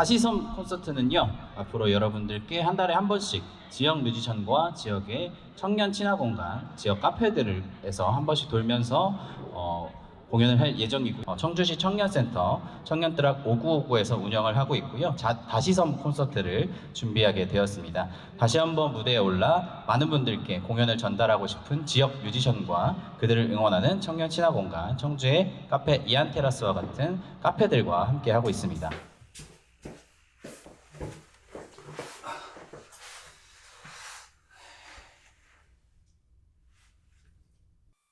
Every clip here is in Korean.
다시섬 콘서트는요, 앞으로 여러분들께 한 달에 한 번씩 지역 뮤지션과 지역의 청년 친화 공간, 지역 카페들에서 한 번씩 돌면서 공연을 할 예정이고요. 청주시 청년센터 청년트락 5959에서 운영을 하고 있고요. 다시섬 콘서트를 준비하게 되었습니다. 다시 한번 무대에 올라 많은 분들께 공연을 전달하고 싶은 지역 뮤지션과 그들을 응원하는 청년 친화 공간, 청주의 카페 이안테라스와 같은 카페들과 함께 하고 있습니다.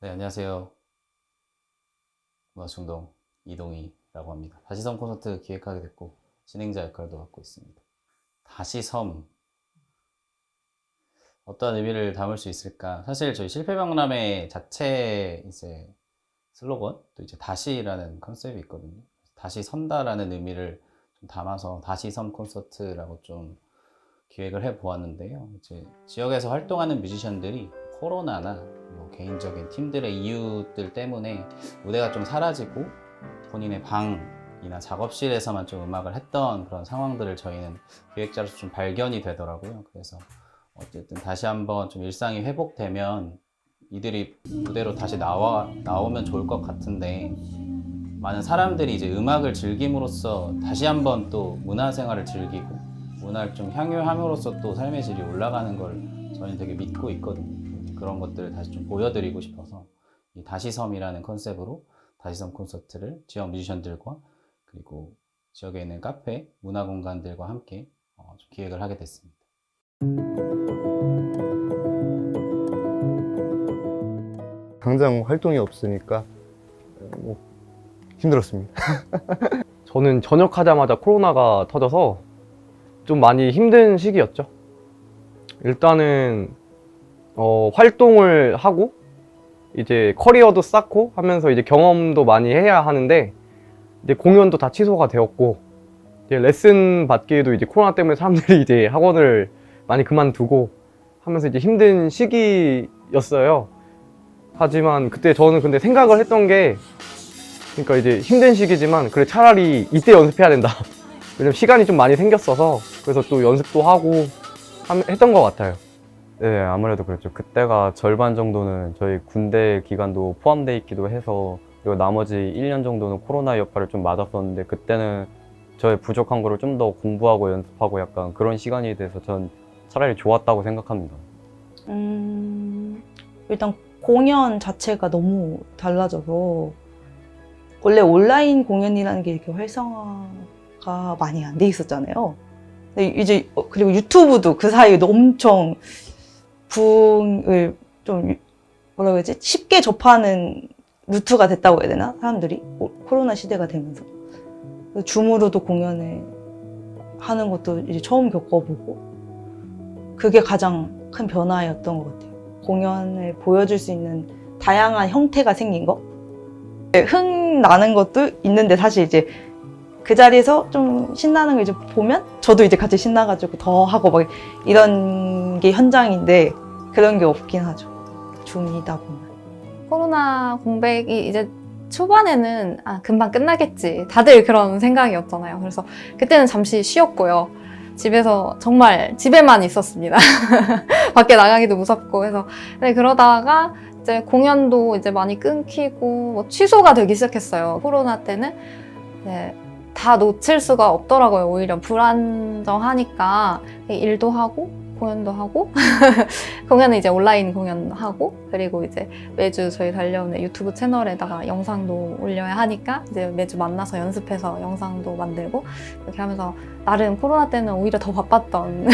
네, 안녕하세요. 음악중동 이동희라고 합니다. 다시섬 콘서트 기획하게 됐고 진행자 역할도 맡고 있습니다. 다시섬, 어떤 의미를 담을 수 있을까? 사실 저희 실패박람회 자체 이제 슬로건도 이제 다시라는 컨셉이 있거든요. 다시 선다라는 의미를 좀 담아서 다시섬 콘서트라고 좀 기획을 해 보았는데요. 이제 지역에서 활동하는 뮤지션들이 코로나나 뭐 개인적인 팀들의 이유들 때문에 무대가 좀 사라지고 본인의 방이나 작업실에서만 좀 음악을 했던 그런 상황들을 저희는 기획자로서 좀 발견이 되더라고요. 그래서 어쨌든 다시 한번 좀 일상이 회복되면 이들이 무대로 다시 나오면 좋을 것 같은데, 많은 사람들이 이제 음악을 즐김으로써 다시 한번 또 문화생활을 즐기고 문화를 좀 향유함으로써 또 삶의 질이 올라가는 걸 저는 되게 믿고 있거든요. 그런 것들을 다시 좀 보여드리고 싶어서 이 다시섬이라는 컨셉으로 다시섬 콘서트를 지역 뮤지션들과 그리고 지역에 있는 카페, 문화공간들과 함께 좀 기획을 하게 됐습니다. 당장 활동이 없으니까 뭐 힘들었습니다. 저는 전역하자마자 코로나가 터져서 좀 많이 힘든 시기였죠. 일단은 활동을 하고 이제 커리어도 쌓고 하면서 이제 경험도 많이 해야 하는데, 이제 공연도 다 취소가 되었고, 이제 레슨 받기에도 이제 코로나 때문에 사람들이 이제 학원을 많이 그만두고 하면서 이제 힘든 시기였어요. 하지만 그때 저는 근데 생각을 했던 게, 그러니까 이제 힘든 시기지만 그래 차라리 이때 연습해야 된다. 왜냐면 시간이 좀 많이 생겼어서. 그래서 또 연습도 하고 했던 것 같아요. 네, 아무래도 그렇죠. 그때가 절반 정도는 저희 군대 기간도 포함되어 있기도 해서, 그리고 나머지 1년 정도는 코로나 여파를 좀 맞았었는데, 그때는 저의 부족한 거를 좀 더 공부하고 연습하고 약간 그런 시간이 돼서 전 차라리 좋았다고 생각합니다. 일단 공연 자체가 너무 달라져서, 원래 온라인 공연이라는 게 이렇게 활성화가 많이 안 돼 있었잖아요. 근데 이제 그리고 유튜브도 그 사이에 엄청 부흥을 좀 뭐라고 해야지? 쉽게 접하는 루트가 됐다고 해야 되나? 사람들이 코로나 시대가 되면서 줌으로도 공연을 하는 것도 이제 처음 겪어보고, 그게 가장 큰 변화였던 것 같아요. 공연을 보여줄 수 있는 다양한 형태가 생긴 거, 흥 나는 것도 있는데, 사실 이제 그 자리에서 좀 신나는 걸 이제 보면 저도 이제 같이 신나가지고 더 하고 막 이런 게 현장인데, 그런 게 없긴 하죠. 줌이다 보면. 코로나 공백이 이제 초반에는 금방 끝나겠지, 다들 그런 생각이었잖아요. 그래서 그때는 잠시 쉬었고요. 집에서 정말 집에만 있었습니다. 밖에 나가기도 무섭고 해서. 근데 그러다가 이제 공연도 이제 많이 끊기고 뭐 취소가 되기 시작했어요. 코로나 때는 이제 다 놓칠 수가 없더라고요. 오히려 불안정하니까 일도 하고 공연도 하고 공연은 이제 온라인 공연하고, 그리고 이제 매주 저희 달려오는 유튜브 채널에다가 영상도 올려야 하니까 이제 매주 만나서 연습해서 영상도 만들고, 이렇게 하면서 나름 코로나 때는 오히려 더 바빴던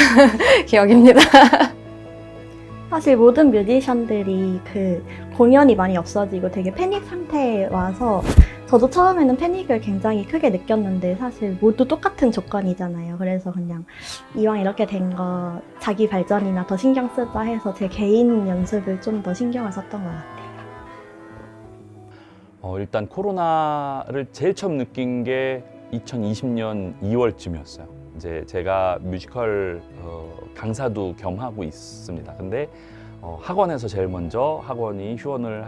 기억입니다. 사실 모든 뮤지션들이 그 공연이 많이 없어지고 되게 패닉 상태에 와서, 저도 처음에는 패닉을 굉장히 크게 느꼈는데 사실 모두 똑같은 조건이잖아요. 그래서 그냥 이왕 이렇게 된 거 자기 발전이나 더 신경 쓰자 해서 제 개인 연습을 좀 더 신경을 썼던 것 같아요. 일단 코로나를 제일 처음 느낀 게 2020년 2월쯤이었어요. 이제 제가 뮤지컬 강사도 겸하고 있습니다. 근데 학원에서 제일 먼저 학원이 휴원을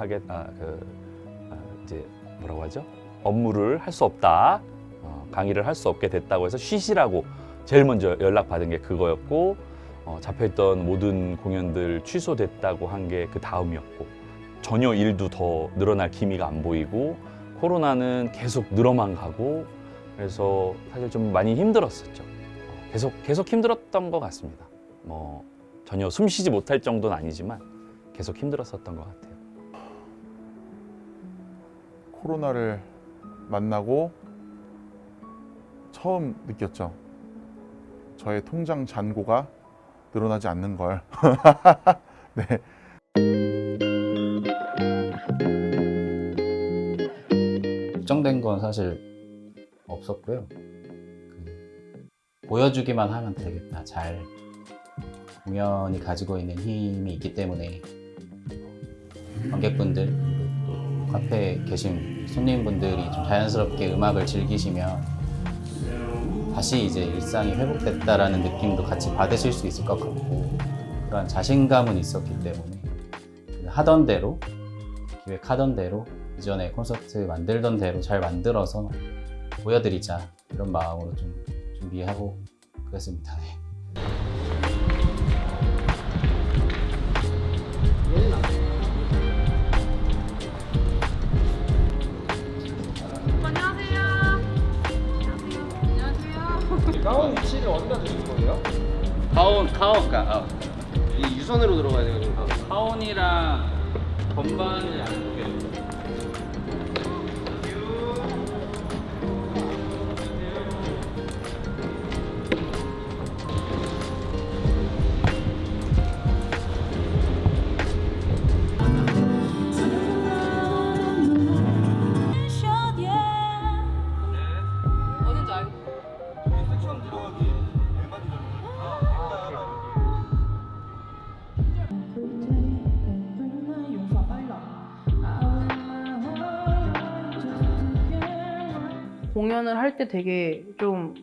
이제 뭐라고 하죠? 업무를 할 수 없다. 강의를 할 수 없게 됐다고 해서 쉬시라고 제일 먼저 연락받은 게 그거였고, 잡혀있던 모든 공연들 취소됐다고 한 게 그 다음이었고, 전혀 일도 더 늘어날 기미가 안 보이고 코로나는 계속 늘어만 가고, 그래서 사실 좀 많이 힘들었었죠. 계속 힘들었던 것 같습니다. 뭐 전혀 숨쉬지 못할 정도는 아니지만 계속 힘들었었던 것 같아요. 코로나를 만나고 처음 느꼈죠. 저의 통장 잔고가 늘어나지 않는 걸. 네. 걱정된 건 사실 없었고요. 보여주기만 하면 되겠다. 잘 공연이 가지고 있는 힘이 있기 때문에 관객분들 그리고 또 카페에 계신 손님분들이 좀 자연스럽게 음악을 즐기시면 다시 이제 일상이 회복됐다라는 느낌도 같이 받으실 수 있을 것 같고, 그런 자신감은 있었기 때문에 하던 대로, 기획하던 대로, 이전에 콘서트 만들던 대로 잘 만들어서 보여드리자, 이런 마음으로 좀 준비하고 그랬습니다. 네. 가운 위치를 어디다 두실 거예요? 가온가 이 유선으로 들어가야 되거든요. 가온이랑 건반을 양쪽에. 어딘지 알고. 공연을 할 때 되게 좀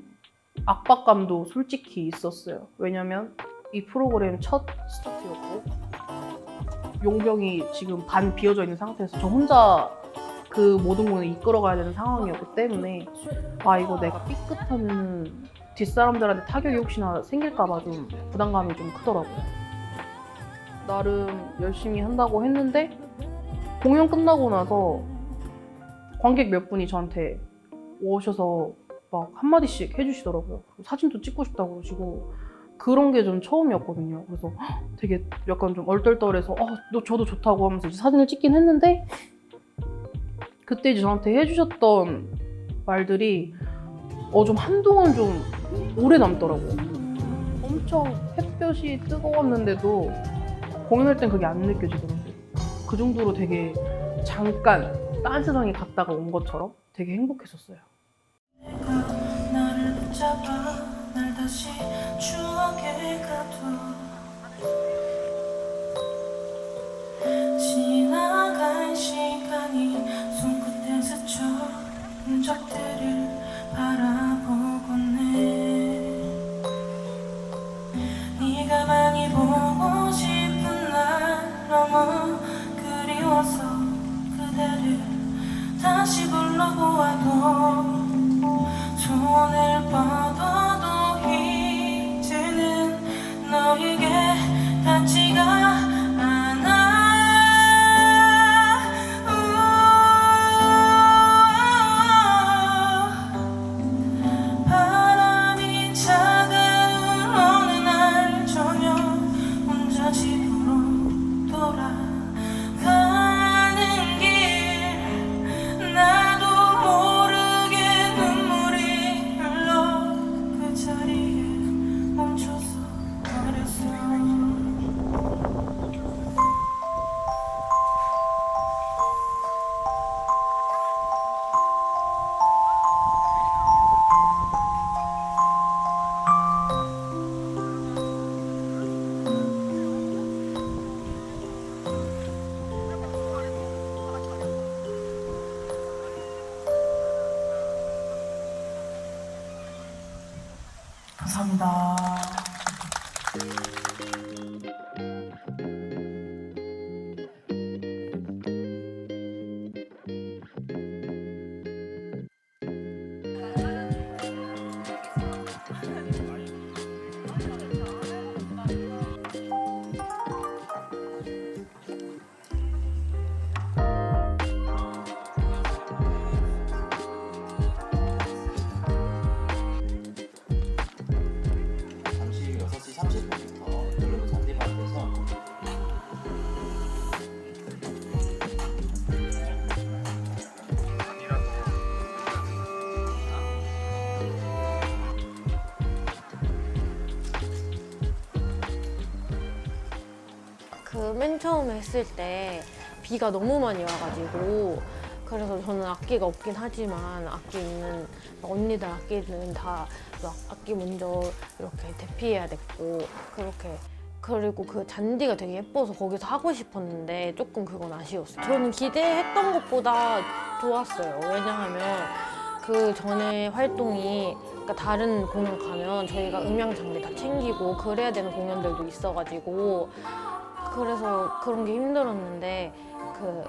압박감도 솔직히 있었어요. 왜냐면 이 프로그램 첫 스타트였고 용병이 지금 반 비어져 있는 상태에서 저 혼자 그 모든 공연을 이끌어가야 되는 상황이었기 때문에 아 이거 내가 삐끗하면 뒷사람들한테 타격이 혹시나 생길까봐 좀 부담감이 좀 크더라고요. 나름 열심히 한다고 했는데 공연 끝나고 나서 관객 몇 분이 저한테 오셔서 막 한마디씩 해주시더라고요. 사진도 찍고 싶다고 그러시고 그런 게 좀 처음이었거든요. 그래서 되게 약간 좀 얼떨떨해서 저도 좋다고 하면서 이제 사진을 찍긴 했는데 그때 이제 저한테 해주셨던 말들이 좀 한동안 좀 오래 남더라고요. 엄청 햇볕이 뜨거웠는데도 공연할 땐 그게 안 느껴지더라고요. 그 정도로 되게 잠깐 딴 세상에 갔다가 온 것처럼 되게 행복했었어요. 나를 붙잡아 날 다시 추억에 가둬 지나간 시간이 손끝에 스쳐 흔적들을 바라보곤 해 네가 많이 보고 싶은 날 너무 그리워서 그대를 다시 불러보아도 손을 뻗어도 이제는 너에게 닿지가 않아 바람이 차가운 어느 날 저녁 혼자 집으로 돌아가는 길 나도 모르게 눈물이 흘러 그 자리에 멈춰서 버렸어 감사합니다. 맨 처음에 했을 때 비가 너무 많이 와가지고 그래서 저는 악기가 없긴 하지만 악기 있는 언니들 악기는 다 막 악기 먼저 이렇게 대피해야 됐고 그렇게 그리고 그 잔디가 되게 예뻐서 거기서 하고 싶었는데 조금 그건 아쉬웠어요. 저는 기대했던 것보다 좋았어요. 왜냐하면 그 전에 활동이 그러니까 다른 공연 가면 저희가 음향 장비 다 챙기고 그래야 되는 공연들도 있어가지고 그래서 그런 게 힘들었는데 그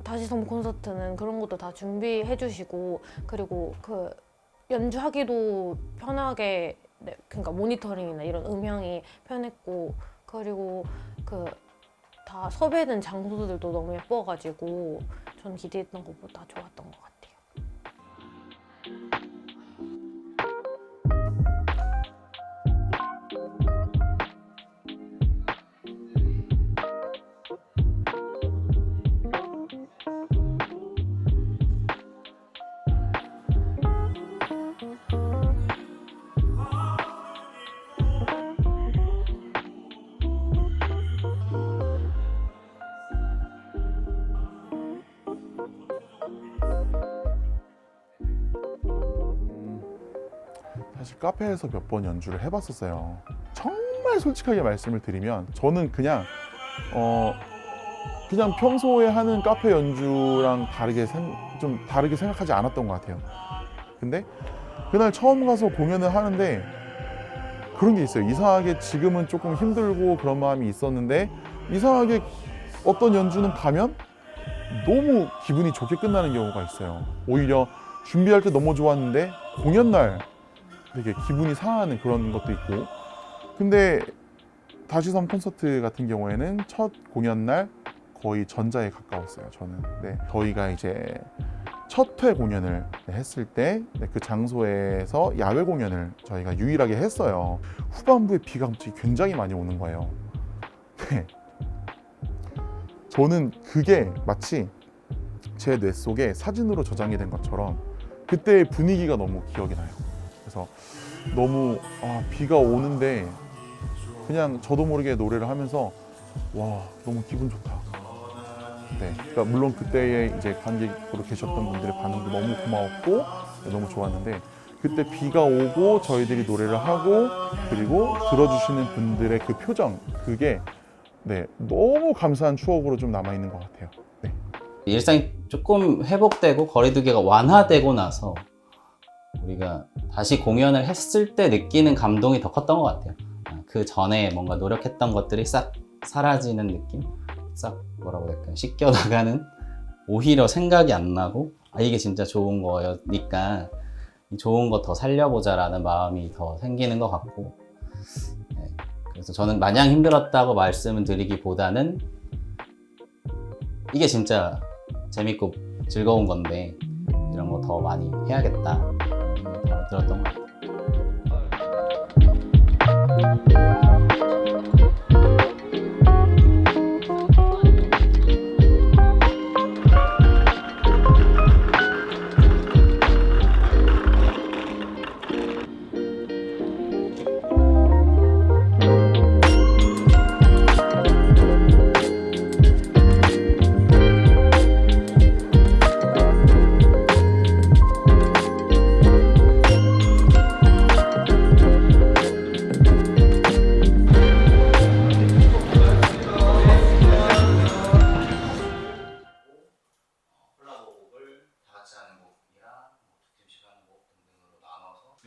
다시 선보 콘서트는 그런 것도 다 준비해 주시고 그리고 그 연주하기도 편하게 네, 그러니까 모니터링이나 이런 음향이 편했고 그리고 그 다 섭외된 장소들도 너무 예뻐가지고 전 기대했던 것보다 좋았던 것 같아요. 사실 카페에서 몇 번 연주를 해봤었어요. 정말 솔직하게 말씀을 드리면 저는 그냥 평소에 하는 카페 연주랑 좀 다르게 생각하지 않았던 것 같아요. 근데 그날 처음 가서 공연을 하는데 그런 게 있어요. 이상하게 지금은 조금 힘들고 그런 마음이 있었는데 이상하게 어떤 연주는 가면 너무 기분이 좋게 끝나는 경우가 있어요. 오히려 준비할 때 너무 좋았는데 공연날 되게 기분이 상하는 그런 것도 있고. 근데 다시섬 콘서트 같은 경우에는 첫 공연날 거의 전자에 가까웠어요, 저는. 네, 저희가 이제 첫 회 공연을 했을 때 그 장소에서 야외 공연을 저희가 유일하게 했어요. 후반부에 비가 갑자기 굉장히 많이 오는 거예요. 네. 저는 그게 마치 제 뇌 속에 사진으로 저장이 된 것처럼 그때의 분위기가 너무 기억이 나요. 그래서 너무 비가 오는데 그냥 저도 모르게 노래를 하면서 와, 너무 기분 좋다. 네, 그러니까 물론 그때에 이제 관객으로 계셨던 분들의 반응도 너무 고마웠고 너무 좋았는데 그때 비가 오고 저희들이 노래를 하고 그리고 들어주시는 분들의 그 표정, 그게 네, 너무 감사한 추억으로 좀 남아있는 것 같아요. 네. 일상이 조금 회복되고 거리두기가 완화되고 나서 우리가 다시 공연을 했을 때 느끼는 감동이 더 컸던 것 같아요. 그 전에 뭔가 노력했던 것들이 싹 사라지는 느낌? 싹 뭐라고 해야 될까요? 씻겨나가는? 오히려 생각이 안 나고 이게 진짜 좋은 거니까 이 좋은 거 더 살려보자라는 마음이 더 생기는 것 같고 네. 그래서 저는 마냥 힘들었다고 말씀을 드리기보다는 이게 진짜 재밌고 즐거운 건데 이런 거 더 많이 해야겠다 들었던 것 같아요.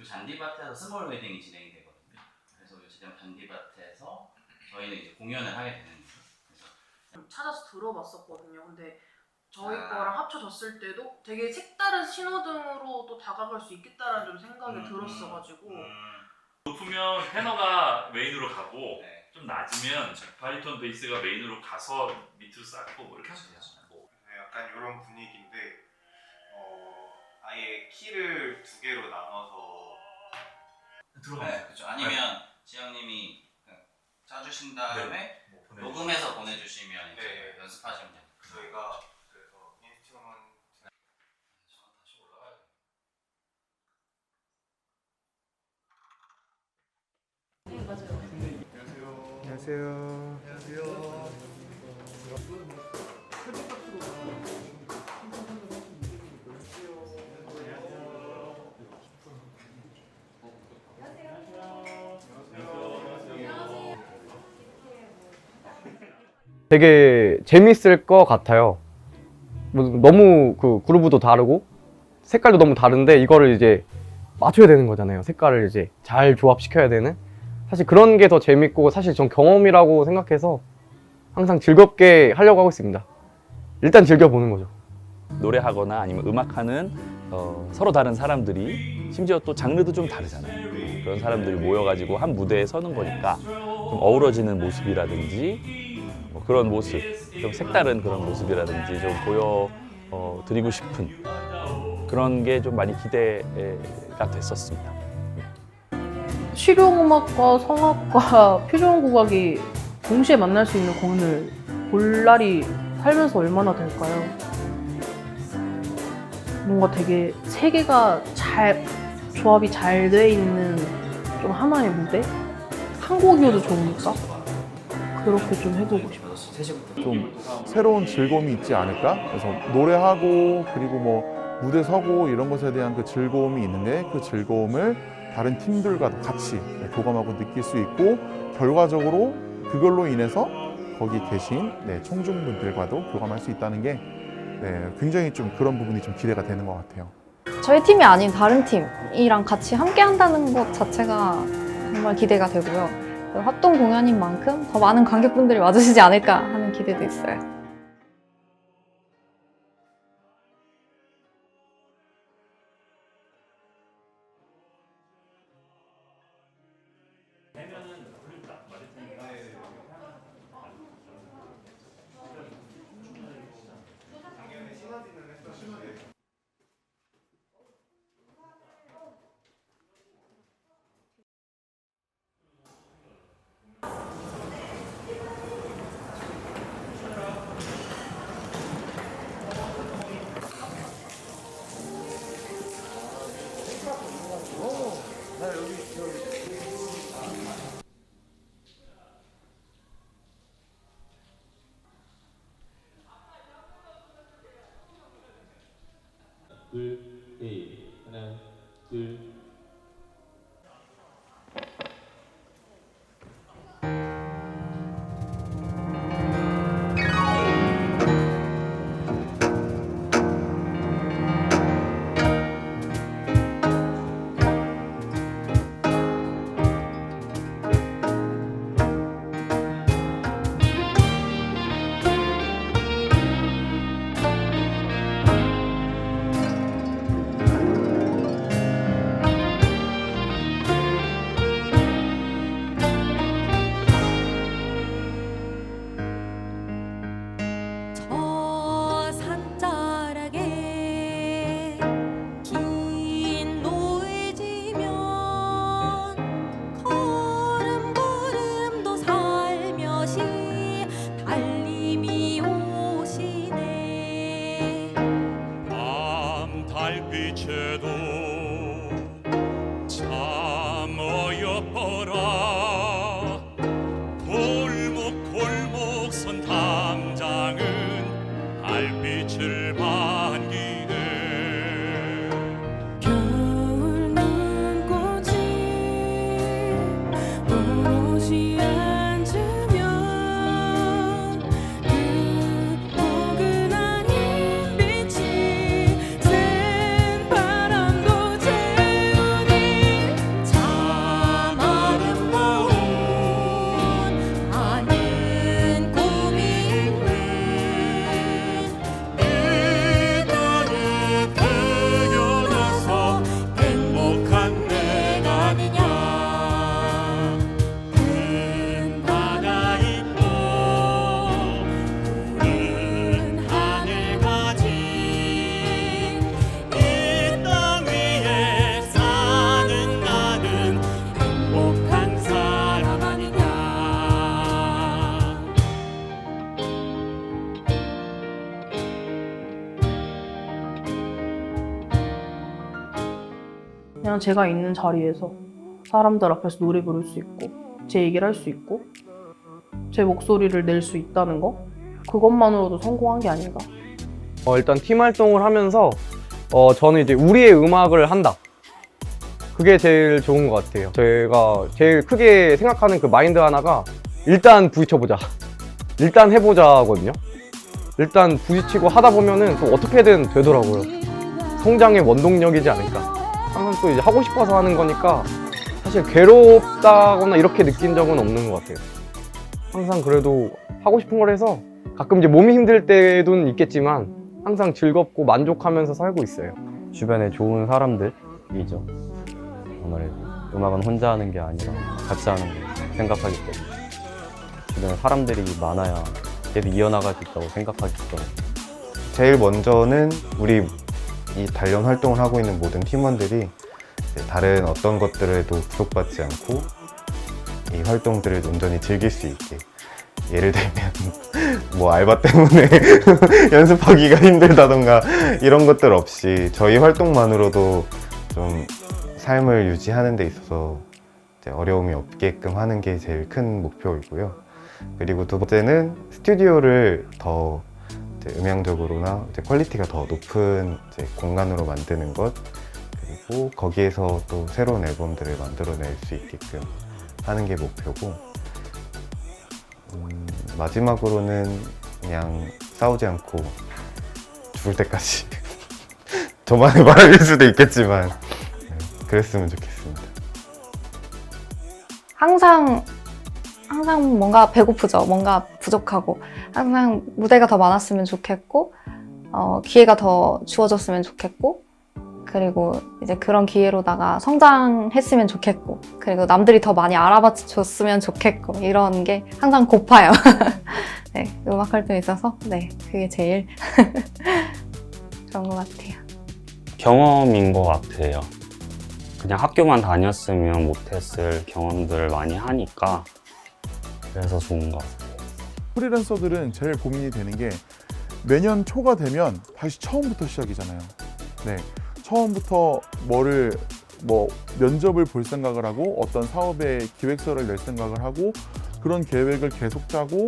잔디밭에서 스몰 웨딩이 진행이 되거든요. 그래서 요즘 잔디밭에서 저희는 이제 공연을 하게 되는 거죠. 그래서 찾아서 들어봤었거든요. 근데 저희 거랑 합쳐졌을 때도 되게 색다른 신호등으로 또 다가갈 수 있겠다라는 좀 생각이 들었어가지고 높으면 테너가 메인으로 가고 좀 낮으면 바리톤 베이스가 메인으로 가서 밑으로 쌓고 뭐 이렇게 하면 돼요. 약간 이런 분위기인데 아예 키를 두 개로 나눠서 네, 그렇죠. 아니면 지영님이 짜주신 다음에 녹음해서 보내주시면 이제 연습하시면 돼요. 저희가 그래서 인스트루먼트 저는 다시 올라가야 돼요. 안녕하세요. 안녕하세요. 되게 재밌을 것 같아요. 뭐 너무 그 그루브도 다르고 색깔도 너무 다른데 이거를 이제 맞춰야 되는 거잖아요. 색깔을 이제 잘 조합시켜야 되는. 사실 그런 게 더 재밌고 사실 전 경험이라고 생각해서 항상 즐겁게 하려고 하고 있습니다. 일단 즐겨보는 거죠. 노래하거나 아니면 음악하는 서로 다른 사람들이 심지어 또 장르도 좀 다르잖아요. 그런 사람들이 모여가지고 한 무대에 서는 거니까 좀 어우러지는 모습이라든지 뭐 그런 모습, 좀 색다른 그런 모습이라든지 좀 보여드리고 싶은 그런 게 좀 많이 기대가 됐었습니다. 실용음악과 성악과 표준국악이 동시에 만날 수 있는 공연을 볼 날이 살면서 얼마나 될까요? 뭔가 되게 세 개가 조합이 잘 돼 있는 좀 하나의 무대? 한 곡이어도 좋으니까 그렇게 좀 해보고 싶어요. 좀 새로운 즐거움이 있지 않을까? 그래서 노래하고 그리고 뭐 무대 서고 이런 것에 대한 그 즐거움이 있는데 그 즐거움을 다른 팀들과 같이 교감하고 느낄 수 있고 결과적으로 그걸로 인해서 거기 계신 청중분들과도 교감할 수 있다는 게 굉장히 좀 그런 부분이 좀 기대가 되는 것 같아요. 저희 팀이 아닌 다른 팀이랑 같이 함께 한다는 것 자체가 정말 기대가 되고요. 합동 공연인 만큼 더 많은 관객분들이 와주시지 않을까 하는 기대도 있어요. 둘, 하나, 둘. 달빛에도 참 어여뻐라. 골목 선 담장은 달빛을 반기네. 겨울 눈꽃이 오롯이 앉으면 그 포근한 흰빛이 센 바람도 재우니 참 아름다운 많은 꿈이 있는 이 땅에 태어나서 행복한 내가 아니냐. 큰 바다 있고 푸른 하늘 가진 이 땅 위에 사는 나는 행복한 사람 아니냐. 그냥 제가 있는 자리에서 사람들 앞에서 노래 부를 수 있고 제 얘기를 할 수 있고 제 목소리를 낼 수 있다는 거, 그것만으로도 성공한 게 아닌가. 일단 팀 활동을 하면서 저는 이제 우리의 음악을 한다. 그게 제일 좋은 것 같아요. 제가 제일 크게 생각하는 그 마인드 하나가 일단 부딪혀보자. 일단 해보자거든요. 일단 부딪히고 하다 보면은 또 어떻게든 되더라고요. 성장의 원동력이지 않을까. 항상 또 이제 하고 싶어서 하는 거니까 사실 괴롭다거나 이렇게 느낀 적은 없는 것 같아요. 항상 그래도 하고 싶은 걸 해서 가끔 이제 몸이 힘들 때도 있겠지만 항상 즐겁고 만족하면서 살고 있어요. 주변에 좋은 사람들이죠. 아무래도 음악은 혼자 하는 게 아니라 같이 하는 거 생각하기 때문에 주변에 사람들이 많아야 계속 이어나갈 수 있다고 생각하기 때문에 제일 먼저는 우리 이 단련 활동을 하고 있는 모든 팀원들이 이제 다른 어떤 것들에도 구속받지 않고 이 활동들을 온전히 즐길 수 있게, 예를 들면 뭐 알바 때문에 연습하기가 힘들다던가 이런 것들 없이 저희 활동만으로도 좀 삶을 유지하는 데 있어서 이제 어려움이 없게끔 하는 게 제일 큰 목표이고요. 그리고 두 번째는 스튜디오를 더 이제 음향적으로나 이제 퀄리티가 더 높은 이제 공간으로 만드는 것, 그리고 거기에서 또 새로운 앨범들을 만들어낼 수 있게끔 하는 게 목표고, 마지막으로는 그냥 싸우지 않고 죽을 때까지 저만의 말일 수도 있겠지만 그랬으면 좋겠습니다. 항상 뭔가 배고프죠. 뭔가 부족하고 항상 무대가 더 많았으면 좋겠고 기회가 더 주어졌으면 좋겠고 그리고 이제 그런 기회로다가 성장했으면 좋겠고 그리고 남들이 더 많이 알아봐 줬으면 좋겠고 이런 게 항상 고파요. 네, 음악 활동에 있어서 네, 그게 제일 그런 것 같아요. 경험인 것 같아요. 그냥 학교만 다녔으면 못했을 경험들을 많이 하니까 그래서 좋은 것 같아요. 프리랜서들은 제일 고민이 되는 게 매년 초가 되면 다시 처음부터 시작이잖아요. 네, 처음부터 면접을 볼 생각을 하고 어떤 사업에 기획서를 낼 생각을 하고 그런 계획을 계속 짜고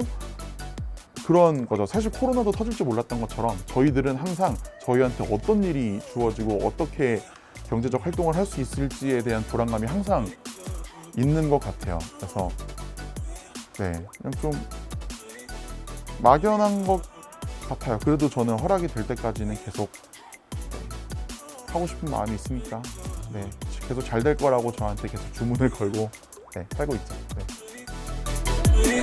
그런 거죠. 사실 코로나도 터질 줄 몰랐던 것처럼 저희들은 항상 저희한테 어떤 일이 주어지고 어떻게 경제적 활동을 할 수 있을지에 대한 불안감이 항상 있는 것 같아요. 그래서 네, 그냥 좀 막연한 것 같아요. 그래도 저는 허락이 될 때까지는 계속 하고 싶은 마음이 있으니까 네, 계속 잘 될 거라고 저한테 계속 주문을 걸고 네, 살고 있죠. 네.